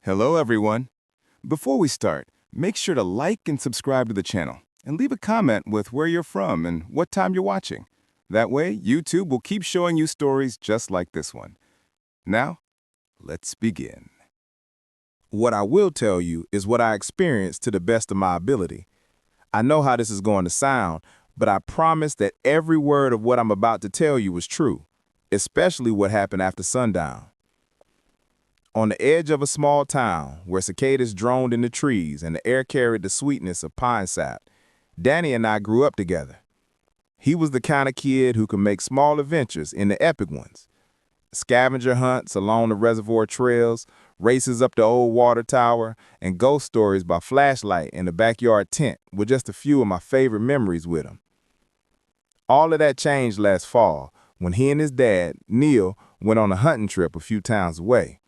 Hello, everyone. Before we start, make sure to like and subscribe to the channel and leave a comment with where you're from and what time you're watching. That way, YouTube will keep showing you stories just like this one. Now, let's begin. What I will tell you is what I experienced to the best of my ability. I know how this is going to sound, but I promise that every word of what I'm about to tell you is true, especially what happened after sundown. On the edge of a small town where cicadas droned in the trees and the air carried the sweetness of pine sap, Danny and I grew up together. He was the kind of kid who could make small adventures into epic ones. Scavenger hunts along the reservoir trails, races up the old water tower, and ghost stories by flashlight in the backyard tent were just a few of my favorite memories with him. All of that changed last fall when he and his dad, Neil, went on a hunting trip a few towns away.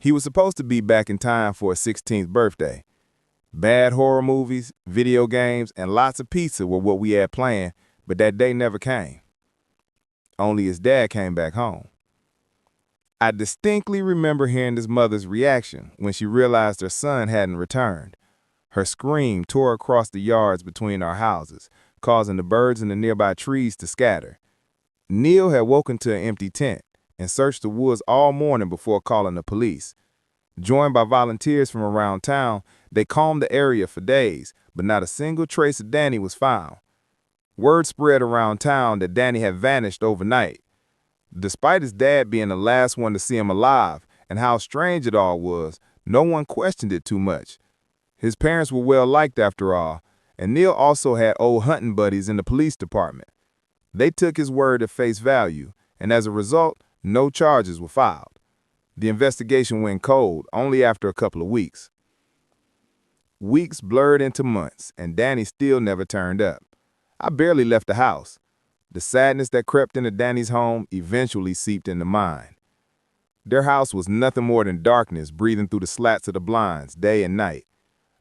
He was supposed to be back in time for his 16th birthday. Bad horror movies, video games, and lots of pizza were what we had planned, but that day never came. Only his dad came back home. I distinctly remember hearing his mother's reaction when she realized her son hadn't returned. Her scream tore across the yards between our houses, causing the birds in the nearby trees to scatter. Neil had woken to an empty tent and searched the woods all morning before calling the police. Joined by volunteers from around town, they combed the area for days, but not a single trace of Danny was found. Word spread around town that Danny had vanished overnight. Despite his dad being the last one to see him alive and how strange it all was, no one questioned it too much. His parents were well liked after all, and Neil also had old hunting buddies in the police department. They took his word at face value, and as a result, no charges were filed. The investigation went cold only after a couple of weeks. Weeks blurred into months, and Danny still never turned up. I barely left the house. The sadness that crept into Danny's home eventually seeped into mine. Their house was nothing more than darkness breathing through the slats of the blinds day and night.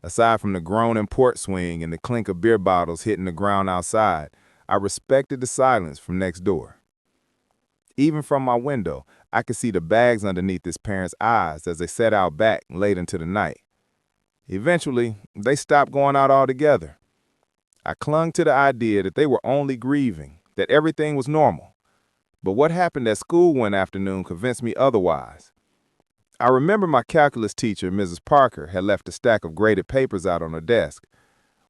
Aside from the groaning porch swing and the clink of beer bottles hitting the ground outside, I respected the silence from next door. Even from my window, I could see the bags underneath his parents' eyes as they sat out back late into the night. Eventually, they stopped going out altogether. I clung to the idea that they were only grieving, that everything was normal. But what happened at school one afternoon convinced me otherwise. I remember my calculus teacher, Mrs. Parker, had left a stack of graded papers out on her desk.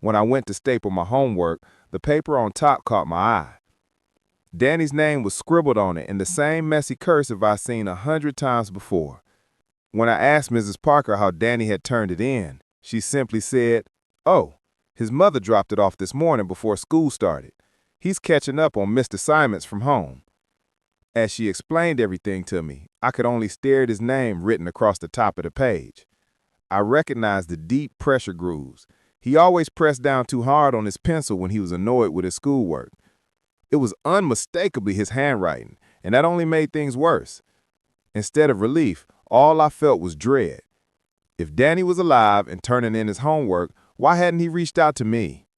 When I went to staple my homework, the paper on top caught my eye. Danny's name was scribbled on it in the same messy cursive I'd seen 100 times before. When I asked Mrs. Parker how Danny had turned it in, she simply said, "Oh, his mother dropped it off this morning before school started. He's catching up on missed assignments from home." As she explained everything to me, I could only stare at his name written across the top of the page. I recognized the deep pressure grooves. He always pressed down too hard on his pencil when he was annoyed with his schoolwork. It was unmistakably his handwriting, and that only made things worse. Instead of relief, all I felt was dread. If Danny was alive and turning in his homework, why hadn't he reached out to me?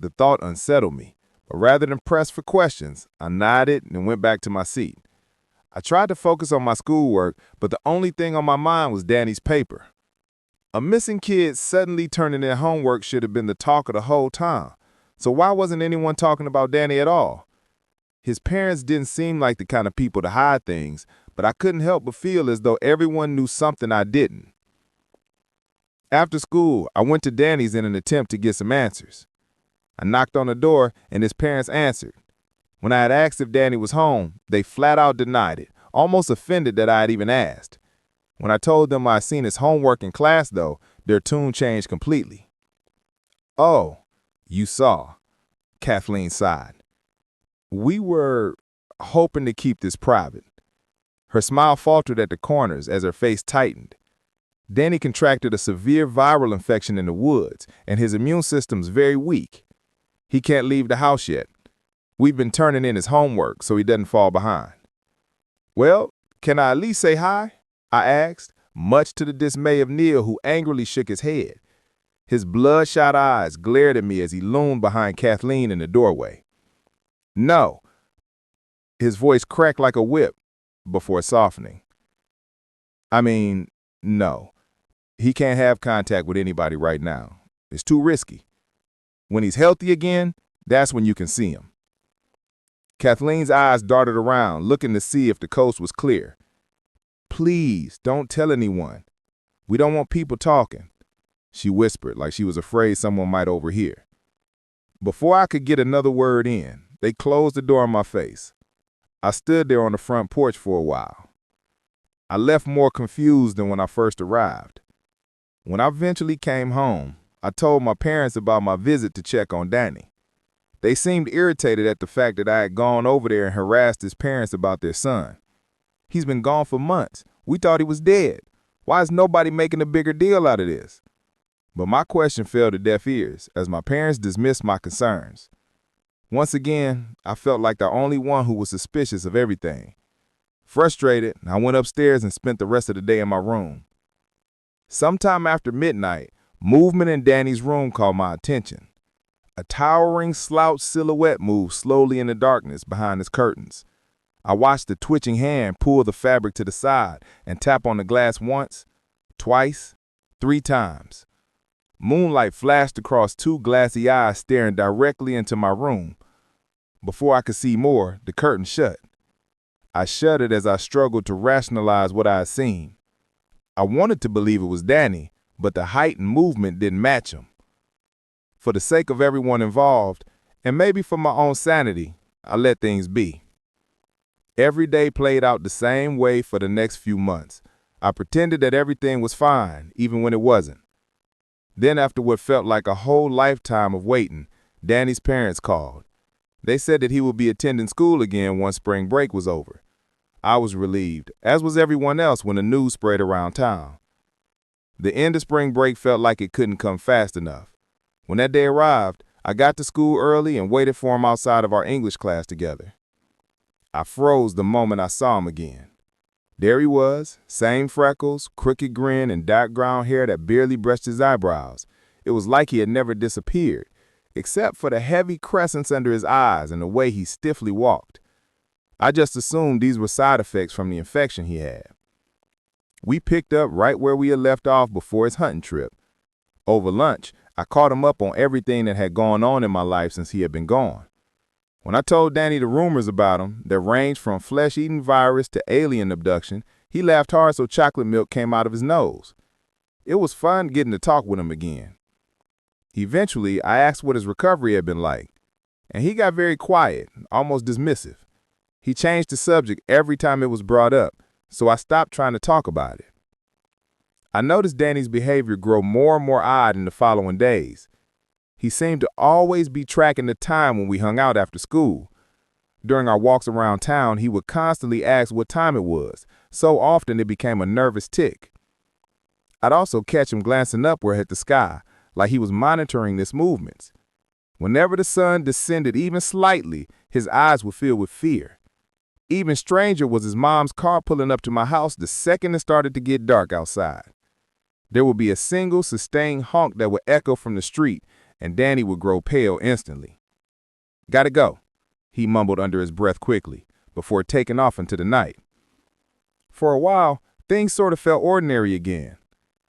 The thought unsettled me, but rather than press for questions, I nodded and went back to my seat. I tried to focus on my schoolwork, but the only thing on my mind was Danny's paper. A missing kid suddenly turning in homework should have been the talk of the whole town. So why wasn't anyone talking about Danny at all? His parents didn't seem like the kind of people to hide things, but I couldn't help but feel as though everyone knew something I didn't. After school, I went to Danny's in an attempt to get some answers. I knocked on the door, and his parents answered. When I had asked if Danny was home, they flat out denied it, almost offended that I had even asked. When I told them I had seen his homework in class, though, their tune changed completely. "Oh, you saw," Kathleen sighed. "We were hoping to keep this private." Her smile faltered at the corners as her face tightened. Danny contracted a severe viral infection in the woods, and his immune system's very weak. He can't leave the house yet. We've been turning in his homework so he doesn't fall behind. "Well, can I at least say hi?" I asked, much to the dismay of Neil, who angrily shook his head. His bloodshot eyes glared at me as he loomed behind Kathleen in the doorway. "No." His voice cracked like a whip before softening. "I mean, no. He can't have contact with anybody right now. It's too risky. When he's healthy again, that's when you can see him. Kathleen's eyes darted around, looking to see if the coast was clear. Please, don't tell anyone. We don't want people talking, she whispered like she was afraid someone might overhear. Before I could get another word in, they closed the door in my face. I stood there on the front porch for a while. I left more confused than when I first arrived. When I eventually came home, I told my parents about my visit to check on Danny. They seemed irritated at the fact that I had gone over there and harassed his parents about their son. He's been gone for months. We thought he was dead. Why is nobody making a bigger deal out of this? But my question fell to deaf ears as my parents dismissed my concerns. Once again, I felt like the only one who was suspicious of everything. Frustrated, I went upstairs and spent the rest of the day in my room. Sometime after midnight, movement in Danny's room caught my attention. A towering slouched silhouette moved slowly in the darkness behind his curtains. I watched the twitching hand pull the fabric to the side and tap on the glass once, twice, 3 times. Moonlight flashed across 2 glassy eyes staring directly into my room. Before I could see more, the curtain shut. I shuddered as I struggled to rationalize what I had seen. I wanted to believe it was Danny, but the height and movement didn't match him. For the sake of everyone involved, and maybe for my own sanity, I let things be. Every day played out the same way for the next few months. I pretended that everything was fine, even when it wasn't. Then, after what felt like a whole lifetime of waiting, Danny's parents called. They said that he would be attending school again once spring break was over. I was relieved, as was everyone else when the news spread around town. The end of spring break felt like it couldn't come fast enough. When that day arrived, I got to school early and waited for him outside of our English class together. I froze the moment I saw him again. There he was, same freckles, crooked grin, and dark brown hair that barely brushed his eyebrows. It was like he had never disappeared, except for the heavy crescents under his eyes and the way he stiffly walked. I just assumed these were side effects from the infection he had. We picked up right where we had left off before his hunting trip. Over lunch, I caught him up on everything that had gone on in my life since he had been gone. When I told Danny the rumors about him that ranged from flesh-eating virus to alien abduction, he laughed hard so chocolate milk came out of his nose. It was fun getting to talk with him again. Eventually, I asked what his recovery had been like, and he got very quiet, almost dismissive. He changed the subject every time it was brought up, so I stopped trying to talk about it. I noticed Danny's behavior grow more and more odd in the following days. He seemed to always be tracking the time when we hung out after school. During our walks around town, he would constantly ask what time it was, so often it became a nervous tick. I'd also catch him glancing upward at the sky, like he was monitoring its movements. Whenever the sun descended even slightly, his eyes would fill with fear. Even stranger was his mom's car pulling up to my house the second it started to get dark outside. There would be a single sustained honk that would echo from the street, and Danny would grow pale instantly. "Gotta go," he mumbled under his breath quickly, before taking off into the night. For a while, things sort of felt ordinary again.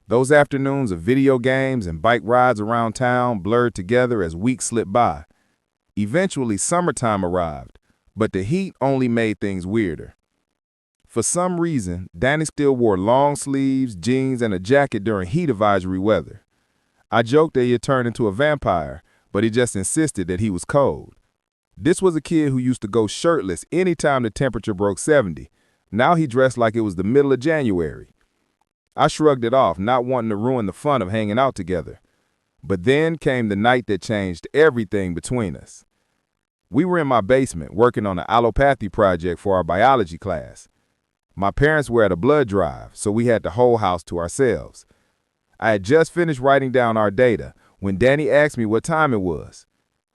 Those afternoons of video games and bike rides around town blurred together as weeks slipped by. Eventually, summertime arrived, but the heat only made things weirder. For some reason, Danny still wore long sleeves, jeans, and a jacket during heat advisory weather. I joked that he had turned into a vampire, but he just insisted that he was cold. This was a kid who used to go shirtless anytime the temperature broke 70. Now he dressed like it was the middle of January. I shrugged it off, not wanting to ruin the fun of hanging out together. But then came the night that changed everything between us. We were in my basement working on an allopathy project for our biology class. My parents were at a blood drive, so we had the whole house to ourselves. I had just finished writing down our data when Danny asked me what time it was.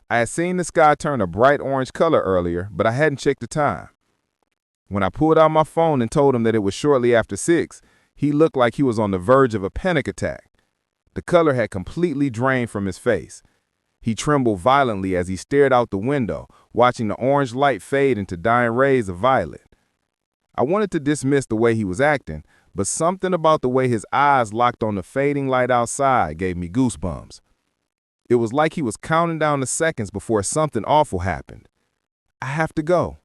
I had seen the sky turn a bright orange color earlier, but I hadn't checked the time. When I pulled out my phone and told him that it was shortly after 6, he looked like he was on the verge of a panic attack. The color had completely drained from his face. He trembled violently as he stared out the window, watching the orange light fade into dying rays of violet. I wanted to dismiss the way he was acting, but something about the way his eyes locked on the fading light outside gave me goosebumps. It was like he was counting down the seconds before something awful happened. I have to go.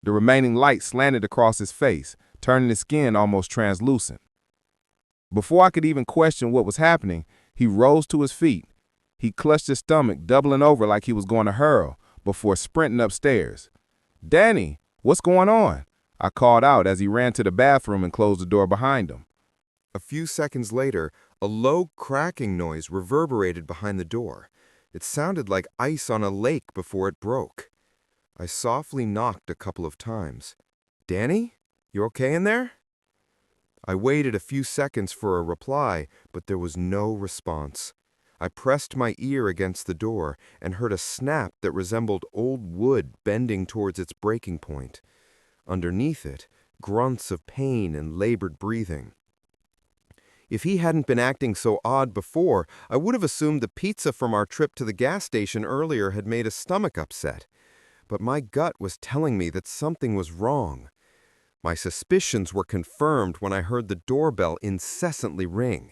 The remaining light slanted across his face, turning his skin almost translucent. Before I could even question what was happening, he rose to his feet. He clutched his stomach, doubling over like he was going to hurl, before sprinting upstairs. "Danny, what's going on?" I called out as he ran to the bathroom and closed the door behind him. A few seconds later, a low cracking noise reverberated behind the door. It sounded like ice on a lake before it broke. I softly knocked a couple of times. "Danny, you okay in there?" I waited a few seconds for a reply, but there was no response. I pressed my ear against the door and heard a snap that resembled old wood bending towards its breaking point. Underneath it, grunts of pain and labored breathing. If he hadn't been acting so odd before, I would have assumed the pizza from our trip to the gas station earlier had made his stomach upset. But my gut was telling me that something was wrong. My suspicions were confirmed when I heard the doorbell incessantly ring.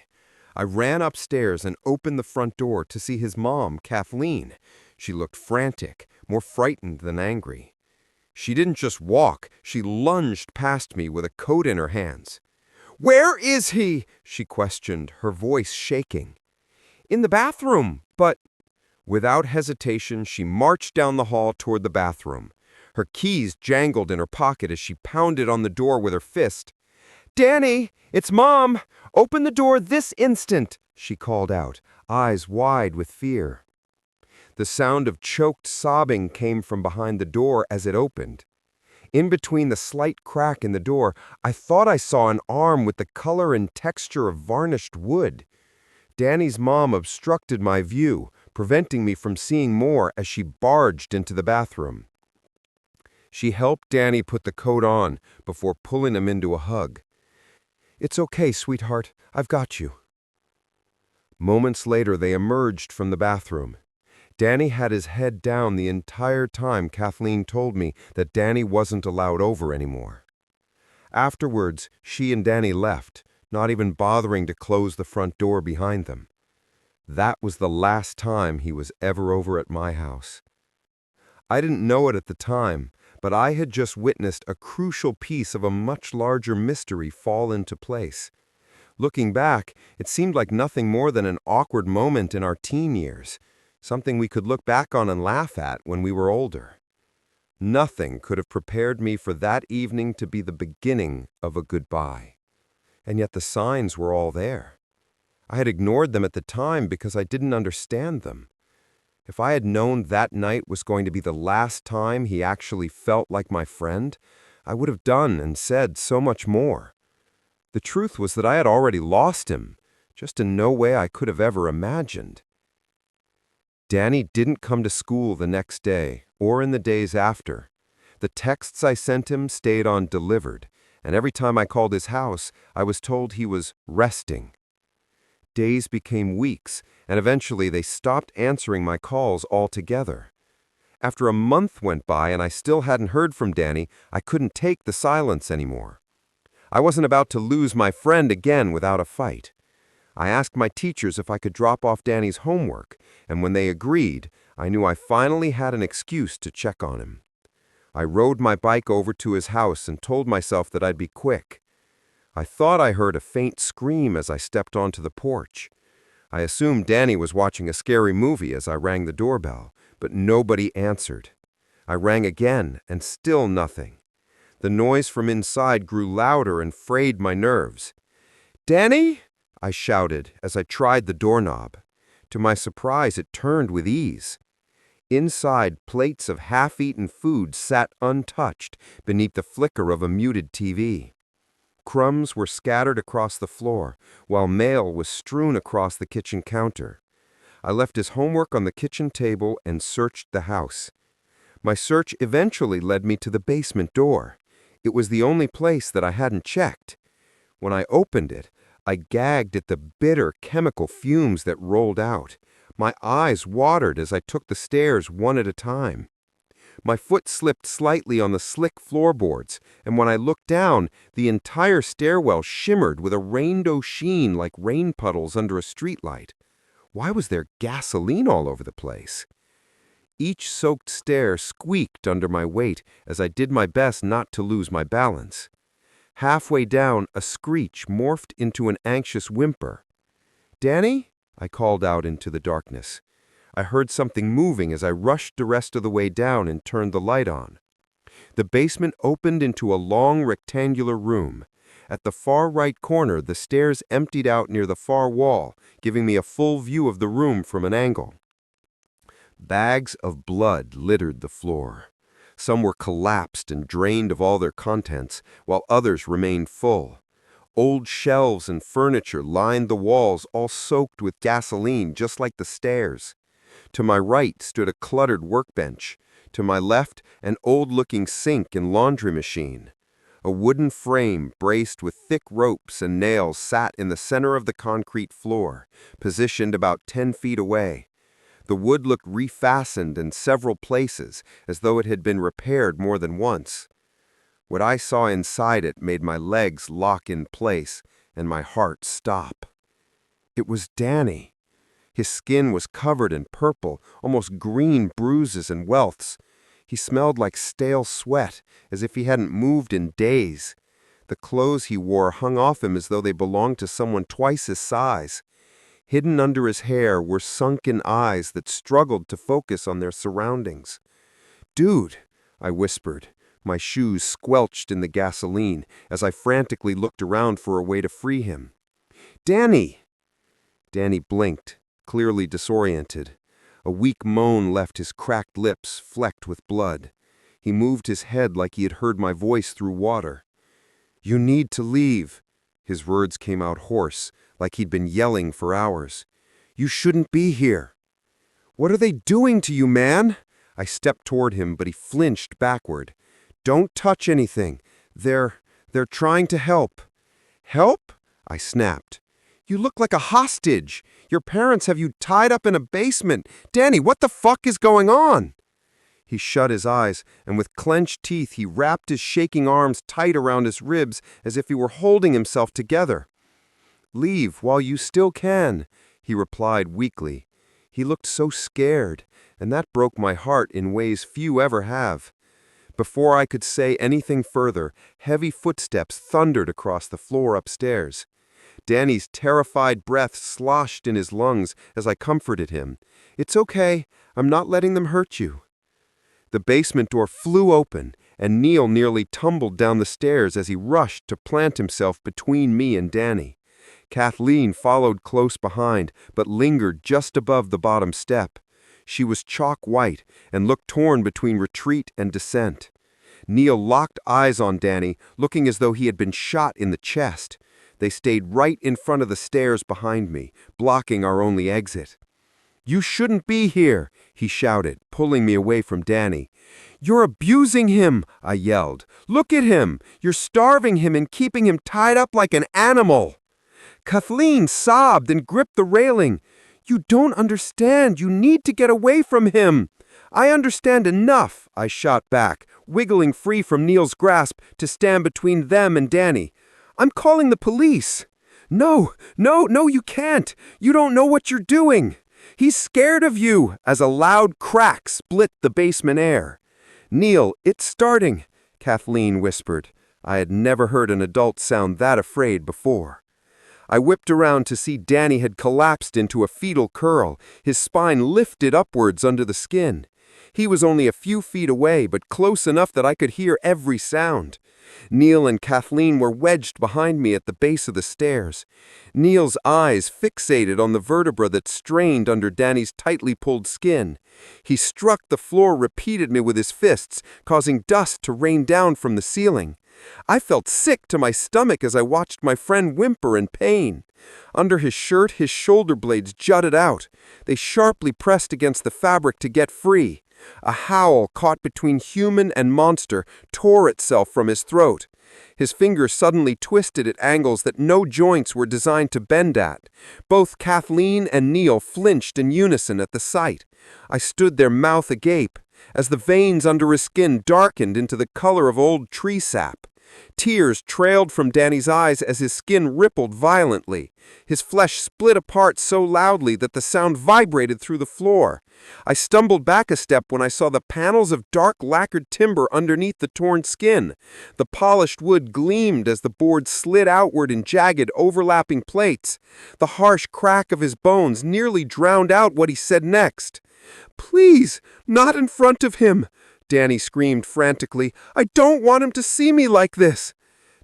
I ran upstairs and opened the front door to see his mom, Kathleen. She looked frantic, more frightened than angry. She didn't just walk, she lunged past me with a coat in her hands. "Where is he?" she questioned, her voice shaking. "In the bathroom, but—" Without hesitation, she marched down the hall toward the bathroom. Her keys jangled in her pocket as she pounded on the door with her fist. "Danny, it's Mom! Open the door this instant!" she called out, eyes wide with fear. The sound of choked sobbing came from behind the door as it opened. In between the slight crack in the door, I thought I saw an arm with the color and texture of varnished wood. Danny's mom obstructed my view, preventing me from seeing more as she barged into the bathroom. She helped Danny put the coat on before pulling him into a hug. "It's okay, sweetheart. I've got you." Moments later, they emerged from the bathroom. Danny had his head down the entire time Kathleen told me that Danny wasn't allowed over anymore. Afterwards, she and Danny left, not even bothering to close the front door behind them. That was the last time he was ever over at my house. I didn't know it at the time, but I had just witnessed a crucial piece of a much larger mystery fall into place. Looking back, it seemed like nothing more than an awkward moment in our teen years, something we could look back on and laugh at when we were older. Nothing could have prepared me for that evening to be the beginning of a goodbye. And yet the signs were all there. I had ignored them at the time because I didn't understand them. If I had known that night was going to be the last time he actually felt like my friend, I would have done and said so much more. The truth was that I had already lost him, just in no way I could have ever imagined. Danny didn't come to school the next day, or in the days after. The texts I sent him stayed on delivered, and every time I called his house, I was told he was resting. Days became weeks, and eventually they stopped answering my calls altogether. After a month went by and I still hadn't heard from Danny, I couldn't take the silence anymore. I wasn't about to lose my friend again without a fight. I asked my teachers if I could drop off Danny's homework, and when they agreed, I knew I finally had an excuse to check on him. I rode my bike over to his house and told myself that I'd be quick. I thought I heard a faint scream as I stepped onto the porch. I assumed Danny was watching a scary movie as I rang the doorbell, but nobody answered. I rang again, and still nothing. The noise from inside grew louder and frayed my nerves. "Danny?" I shouted as I tried the doorknob. To my surprise, it turned with ease. Inside, plates of half-eaten food sat untouched beneath the flicker of a muted TV. Crumbs were scattered across the floor, while mail was strewn across the kitchen counter. I left his homework on the kitchen table and searched the house. My search eventually led me to the basement door. It was the only place that I hadn't checked. When I opened it, I gagged at the bitter chemical fumes that rolled out. My eyes watered as I took the stairs one at a time. My foot slipped slightly on the slick floorboards, and when I looked down, the entire stairwell shimmered with a rainbow sheen like rain puddles under a streetlight. Why was there gasoline all over the place? Each soaked stair squeaked under my weight as I did my best not to lose my balance. Halfway down, a screech morphed into an anxious whimper. "Danny?" I called out into the darkness. I heard something moving as I rushed the rest of the way down and turned the light on. The basement opened into a long rectangular room. At the far right corner, the stairs emptied out near the far wall, giving me a full view of the room from an angle. Bags of blood littered the floor. Some were collapsed and drained of all their contents, while others remained full. Old shelves and furniture lined the walls, all soaked with gasoline, just like the stairs. To my right stood a cluttered workbench. To my left, an old-looking sink and laundry machine. A wooden frame braced with thick ropes and nails sat in the center of the concrete floor, positioned about 10 feet away. The wood looked refastened in several places, as though it had been repaired more than once. What I saw inside it made my legs lock in place and my heart stop. It was Danny. His skin was covered in purple, almost green bruises and welts. He smelled like stale sweat, as if he hadn't moved in days. The clothes he wore hung off him as though they belonged to someone twice his size. Hidden under his hair were sunken eyes that struggled to focus on their surroundings. "Dude," I whispered, my shoes squelched in the gasoline as I frantically looked around for a way to free him. "Danny!" Danny blinked, clearly disoriented. A weak moan left his cracked lips, flecked with blood. He moved his head like he had heard my voice through water. "You need to leave." His words came out hoarse, like he'd been yelling for hours. "You shouldn't be here." "What are they doing to you, man?" I stepped toward him, but he flinched backward. "Don't touch anything. They're trying to help." "Help?" I snapped. "You look like a hostage. Your parents have you tied up in a basement. Danny, what the fuck is going on?" He shut his eyes, and with clenched teeth he wrapped his shaking arms tight around his ribs as if he were holding himself together. "Leave while you still can," he replied weakly. He looked so scared, and that broke my heart in ways few ever have. Before I could say anything further, heavy footsteps thundered across the floor upstairs. Danny's terrified breath sloshed in his lungs as I comforted him. "It's okay. I'm not letting them hurt you." The basement door flew open, and Neil nearly tumbled down the stairs as he rushed to plant himself between me and Danny. Kathleen followed close behind, but lingered just above the bottom step. She was chalk white and looked torn between retreat and descent. Neil locked eyes on Danny, looking as though he had been shot in the chest. They stayed right in front of the stairs behind me, blocking our only exit. "You shouldn't be here," he shouted, pulling me away from Danny. "You're abusing him," I yelled. "Look at him. You're starving him and keeping him tied up like an animal." Kathleen sobbed and gripped the railing. "You don't understand. You need to get away from him." "I understand enough," I shot back, wiggling free from Neil's grasp to stand between them and Danny. "I'm calling the police." No, you can't. You don't know what you're doing." "He's scared of you," as a loud crack split the basement air. "Neil, it's starting," Kathleen whispered. I had never heard an adult sound that afraid before. I whipped around to see Danny had collapsed into a fetal curl, his spine lifted upwards under the skin. He was only a few feet away, but close enough that I could hear every sound. Neil and Kathleen were wedged behind me at the base of the stairs. Neil's eyes fixated on the vertebra that strained under Danny's tightly pulled skin. He struck the floor repeatedly with his fists, causing dust to rain down from the ceiling. I felt sick to my stomach as I watched my friend whimper in pain. Under his shirt, his shoulder blades jutted out. They sharply pressed against the fabric to get free. A howl caught between human and monster tore itself from his throat. His fingers suddenly twisted at angles that no joints were designed to bend at. Both Kathleen and Neil flinched in unison at the sight. I stood there, mouth agape. as the veins under his skin darkened into the color of old tree sap. Tears trailed from Danny's eyes as his skin rippled violently. His flesh split apart so loudly that the sound vibrated through the floor. I stumbled back a step when I saw the panels of dark lacquered timber underneath the torn skin. The polished wood gleamed as the board slid outward in jagged, overlapping plates. The harsh crack of his bones nearly drowned out what he said next. "Please, not in front of him!" Danny screamed frantically. "I don't want him to see me like this!"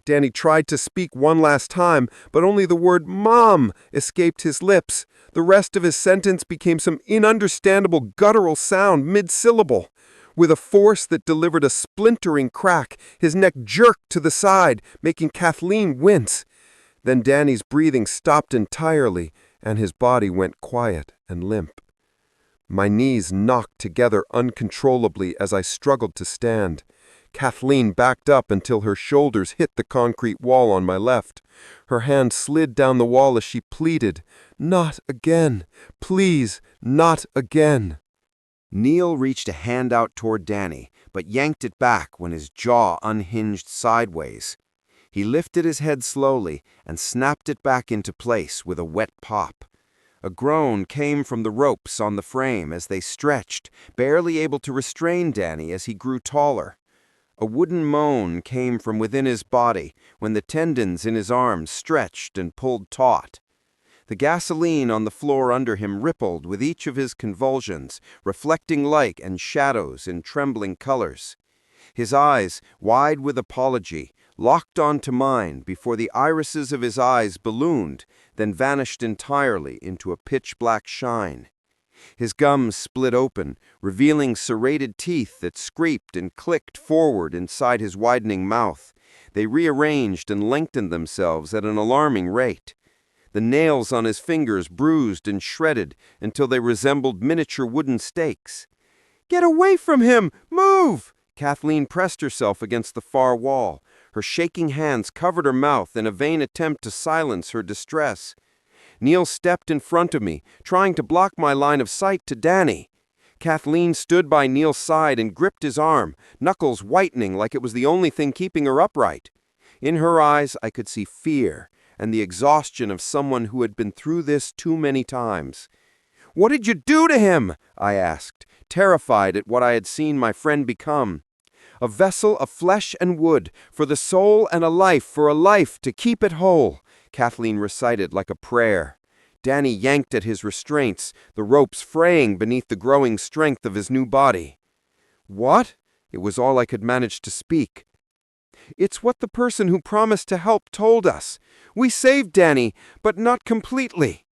Danny tried to speak one last time, but only the word "Mom" escaped his lips. The rest of his sentence became some ununderstandable guttural sound mid-syllable. With a force that delivered a splintering crack, his neck jerked to the side, making Kathleen wince. Then Danny's breathing stopped entirely, and his body went quiet and limp. My knees knocked together uncontrollably as I struggled to stand. Kathleen backed up until her shoulders hit the concrete wall on my left. Her hand slid down the wall as she pleaded, "Not again. Please, not again." Neil reached a hand out toward Danny, but yanked it back when his jaw unhinged sideways. He lifted his head slowly and snapped it back into place with a wet pop. A groan came from the ropes on the frame as they stretched, barely able to restrain Danny as he grew taller. A wooden moan came from within his body when the tendons in his arms stretched and pulled taut. The gasoline on the floor under him rippled with each of his convulsions, reflecting light and shadows in trembling colors. His eyes, wide with apology, locked onto mine before the irises of his eyes ballooned, then vanished entirely into a pitch-black shine. His gums split open, revealing serrated teeth that scraped and clicked forward inside his widening mouth. They rearranged and lengthened themselves at an alarming rate. The nails on his fingers bruised and shredded until they resembled miniature wooden stakes. "Get away from him! Move!" Kathleen pressed herself against the far wall. Her shaking hands covered her mouth in a vain attempt to silence her distress. Neil stepped in front of me, trying to block my line of sight to Danny. Kathleen stood by Neil's side and gripped his arm, knuckles whitening like it was the only thing keeping her upright. In her eyes, I could see fear and the exhaustion of someone who had been through this too many times. "What did you do to him?" I asked, terrified at what I had seen my friend become. "A vessel of flesh and wood, for the soul and a life for a life to keep it whole," Kathleen recited like a prayer. Danny yanked at his restraints, the ropes fraying beneath the growing strength of his new body. "What?" It was all I could manage to speak. "It's what the person who promised to help told us. We saved Danny, but not completely."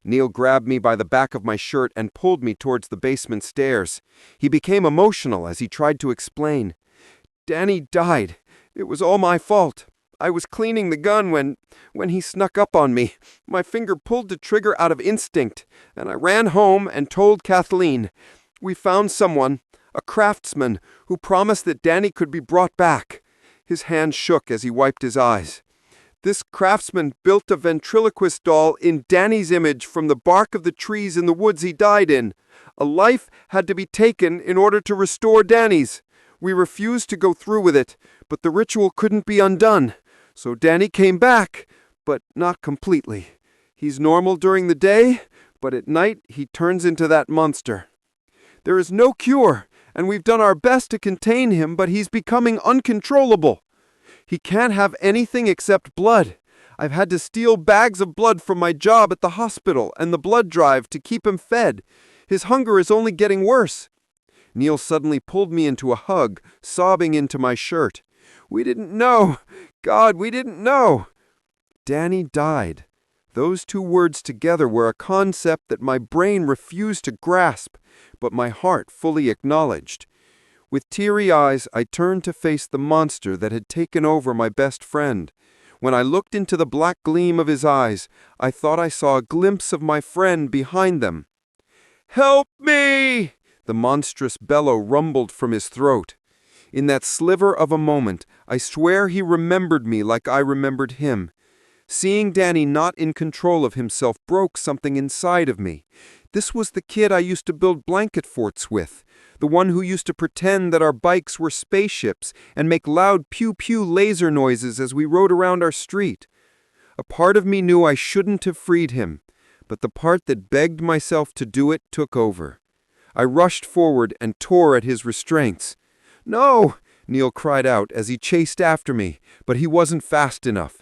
Neil grabbed me by the back of my shirt and pulled me towards the basement stairs. He became emotional as he tried to explain. "Danny died. It was all my fault. I was cleaning the gun when he snuck up on me. My finger pulled the trigger out of instinct, and I ran home and told Kathleen. We found someone, a craftsman, who promised that Danny could be brought back." His hand shook as he wiped his eyes. "This craftsman built a ventriloquist doll in Danny's image from the bark of the trees in the woods he died in. A life had to be taken in order to restore Danny's. We refused to go through with it, but the ritual couldn't be undone. So Danny came back, but not completely. He's normal during the day, but at night he turns into that monster. There is no cure, and we've done our best to contain him, but he's becoming uncontrollable. He can't have anything except blood. I've had to steal bags of blood from my job at the hospital and the blood drive to keep him fed. His hunger is only getting worse." Neil suddenly pulled me into a hug, sobbing into my shirt. "We didn't know. God, we didn't know." Danny died. Those two words together were a concept that my brain refused to grasp, but my heart fully acknowledged. With teary eyes, I turned to face the monster that had taken over my best friend. When I looked into the black gleam of his eyes, I thought I saw a glimpse of my friend behind them. "Help me!" The monstrous bellow rumbled from his throat. In that sliver of a moment, I swear he remembered me like I remembered him. Seeing Danny not in control of himself broke something inside of me. This was the kid I used to build blanket forts with, the one who used to pretend that our bikes were spaceships and make loud pew-pew laser noises as we rode around our street. A part of me knew I shouldn't have freed him, but the part that begged myself to do it took over. I rushed forward and tore at his restraints. "No!" Neil cried out as he chased after me, but he wasn't fast enough.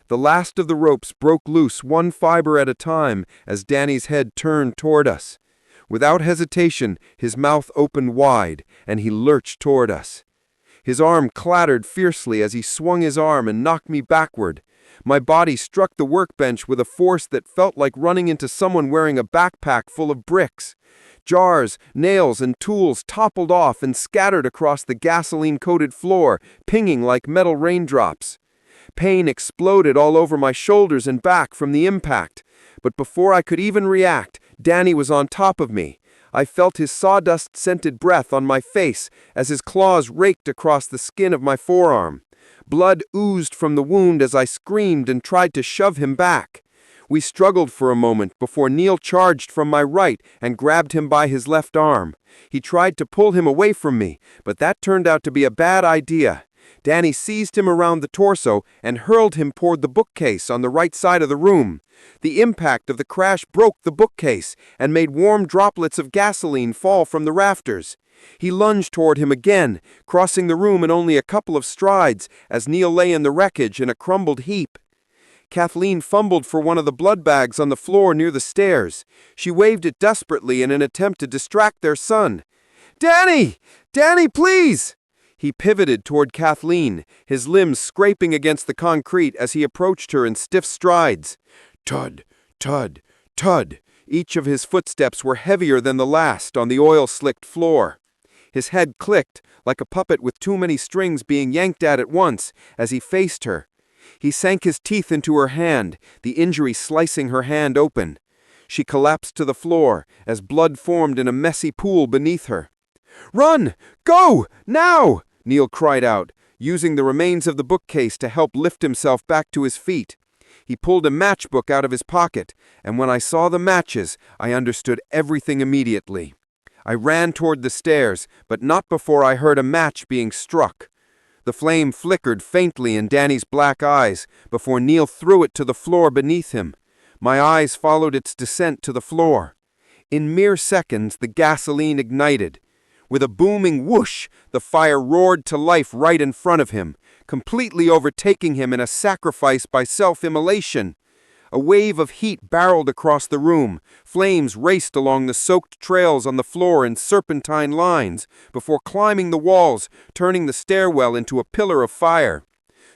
The last of the ropes broke loose one fiber at a time as Danny's head turned toward us. Without hesitation, his mouth opened wide, and he lurched toward us. His arm clattered fiercely as he swung his arm and knocked me backward. My body struck the workbench with a force that felt like running into someone wearing a backpack full of bricks. Jars, nails, and tools toppled off and scattered across the gasoline-coated floor, pinging like metal raindrops. Pain exploded all over my shoulders and back from the impact, but before I could even react, Danny was on top of me. I felt his sawdust-scented breath on my face as his claws raked across the skin of my forearm. Blood oozed from the wound as I screamed and tried to shove him back. We struggled for a moment before Neil charged from my right and grabbed him by his left arm. He tried to pull him away from me, but that turned out to be a bad idea. Danny seized him around the torso and hurled him toward the bookcase on the right side of the room. The impact of the crash broke the bookcase and made warm droplets of gasoline fall from the rafters. He lunged toward him again, crossing the room in only a couple of strides as Neil lay in the wreckage in a crumbled heap. Kathleen fumbled for one of the blood bags on the floor near the stairs. She waved it desperately in an attempt to distract their son. "Danny! Danny, please!" He pivoted toward Kathleen, his limbs scraping against the concrete as he approached her in stiff strides. Tud, tud, tud. Each of his footsteps were heavier than the last on the oil-slicked floor. His head clicked, like a puppet with too many strings being yanked at once, as he faced her. He sank his teeth into her hand, the injury slicing her hand open. She collapsed to the floor as blood formed in a messy pool beneath her. "Run! Go! Now!" Neil cried out, using the remains of the bookcase to help lift himself back to his feet. He pulled a matchbook out of his pocket, and when I saw the matches, I understood everything immediately. I ran toward the stairs, but not before I heard a match being struck. The flame flickered faintly in Danny's black eyes before Neil threw it to the floor beneath him. My eyes followed its descent to the floor. In mere seconds, the gasoline ignited. With a booming whoosh, the fire roared to life right in front of him, completely overtaking him in a sacrifice by self-immolation. A wave of heat barreled across the room. Flames raced along the soaked trails on the floor in serpentine lines before climbing the walls, turning the stairwell into a pillar of fire.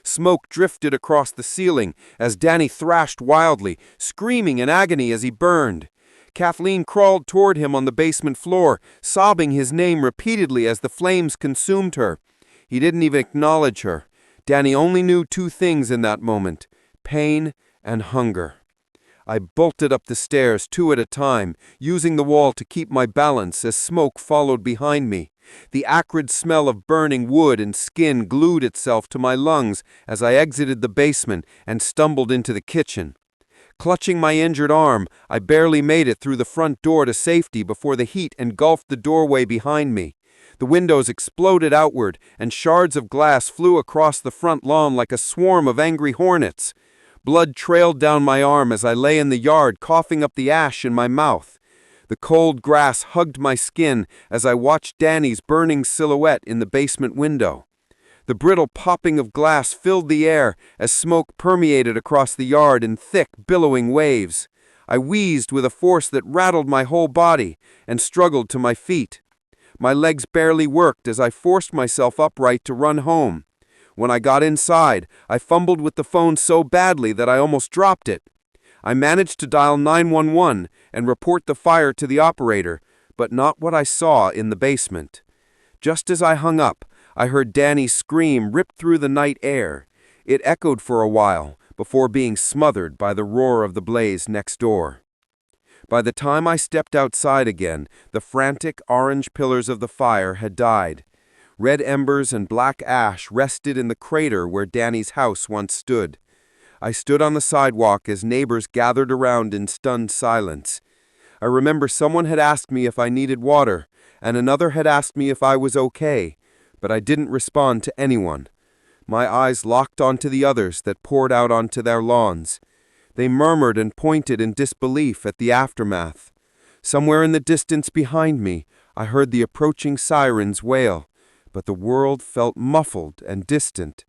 Smoke drifted across the ceiling as Danny thrashed wildly, screaming in agony as he burned. Kathleen crawled toward him on the basement floor, sobbing his name repeatedly as the flames consumed her. He didn't even acknowledge her. Danny only knew two things in that moment: pain and hunger. I bolted up the stairs two at a time, using the wall to keep my balance as smoke followed behind me. The acrid smell of burning wood and skin glued itself to my lungs as I exited the basement and stumbled into the kitchen. Clutching my injured arm, I barely made it through the front door to safety before the heat engulfed the doorway behind me. The windows exploded outward, and shards of glass flew across the front lawn like a swarm of angry hornets. Blood trailed down my arm as I lay in the yard, coughing up the ash in my mouth. The cold grass hugged my skin as I watched Danny's burning silhouette in the basement window. The brittle popping of glass filled the air as smoke permeated across the yard in thick, billowing waves. I wheezed with a force that rattled my whole body and struggled to my feet. My legs barely worked as I forced myself upright to run home. When I got inside, I fumbled with the phone so badly that I almost dropped it. I managed to dial 911 and report the fire to the operator, but not what I saw in the basement. Just as I hung up, I heard Danny's scream rip through the night air. It echoed for a while before being smothered by the roar of the blaze next door. By the time I stepped outside again, the frantic orange pillars of the fire had died. Red embers and black ash rested in the crater where Danny's house once stood. I stood on the sidewalk as neighbors gathered around in stunned silence. I remember someone had asked me if I needed water, and another had asked me if I was okay, but I didn't respond to anyone. My eyes locked onto the others that poured out onto their lawns. They murmured and pointed in disbelief at the aftermath. Somewhere in the distance behind me, I heard the approaching sirens wail, but the world felt muffled and distant.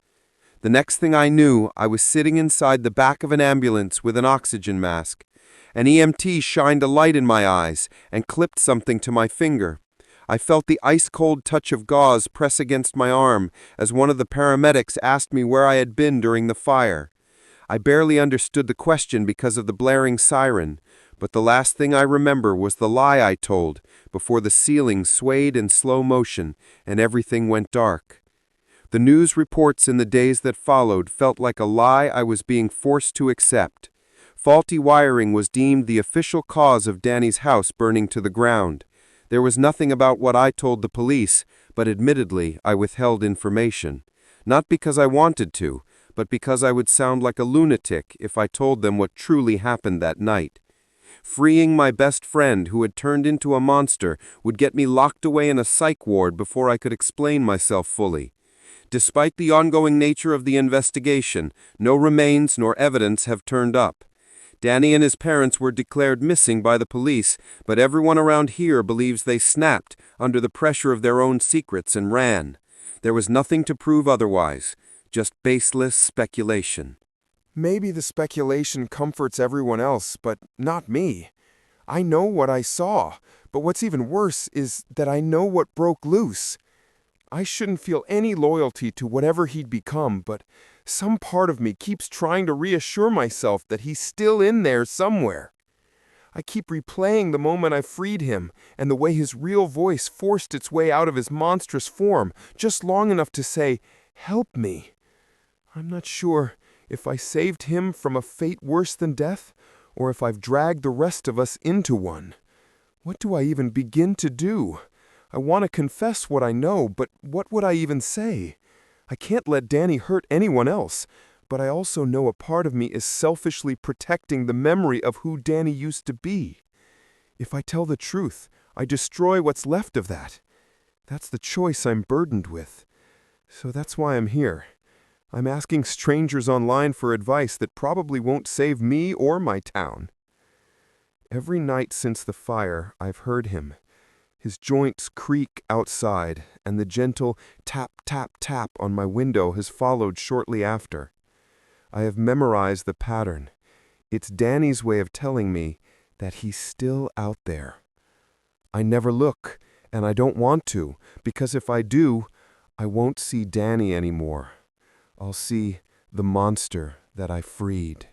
The next thing I knew, I was sitting inside the back of an ambulance with an oxygen mask. An EMT shined a light in my eyes and clipped something to my finger. I felt the ice-cold touch of gauze press against my arm as one of the paramedics asked me where I had been during the fire. I barely understood the question because of the blaring siren, but the last thing I remember was the lie I told before the ceiling swayed in slow motion and everything went dark. The news reports in the days that followed felt like a lie I was being forced to accept. Faulty wiring was deemed the official cause of Danny's house burning to the ground. There was nothing about what I told the police, but admittedly I withheld information. Not because I wanted to, but because I would sound like a lunatic if I told them what truly happened that night. Freeing my best friend who had turned into a monster would get me locked away in a psych ward before I could explain myself fully. Despite the ongoing nature of the investigation, no remains nor evidence have turned up. Danny and his parents were declared missing by the police, but everyone around here believes they snapped under the pressure of their own secrets and ran. There was nothing to prove otherwise, just baseless speculation. Maybe the speculation comforts everyone else, but not me. I know what I saw, but what's even worse is that I know what broke loose. I shouldn't feel any loyalty to whatever he'd become, but some part of me keeps trying to reassure myself that he's still in there somewhere. I keep replaying the moment I freed him and the way his real voice forced its way out of his monstrous form just long enough to say, "Help me." I'm not sure if I saved him from a fate worse than death, or if I've dragged the rest of us into one. What do I even begin to do? I want to confess what I know, but what would I even say? I can't let Danny hurt anyone else, but I also know a part of me is selfishly protecting the memory of who Danny used to be. If I tell the truth, I destroy what's left of that. That's the choice I'm burdened with. So that's why I'm here. I'm asking strangers online for advice that probably won't save me or my town. Every night since the fire, I've heard him. His joints creak outside, and the gentle tap, tap, tap on my window has followed shortly after. I have memorized the pattern. It's Danny's way of telling me that he's still out there. I never look, and I don't want to, because if I do, I won't see Danny anymore. I'll see the monster that I freed.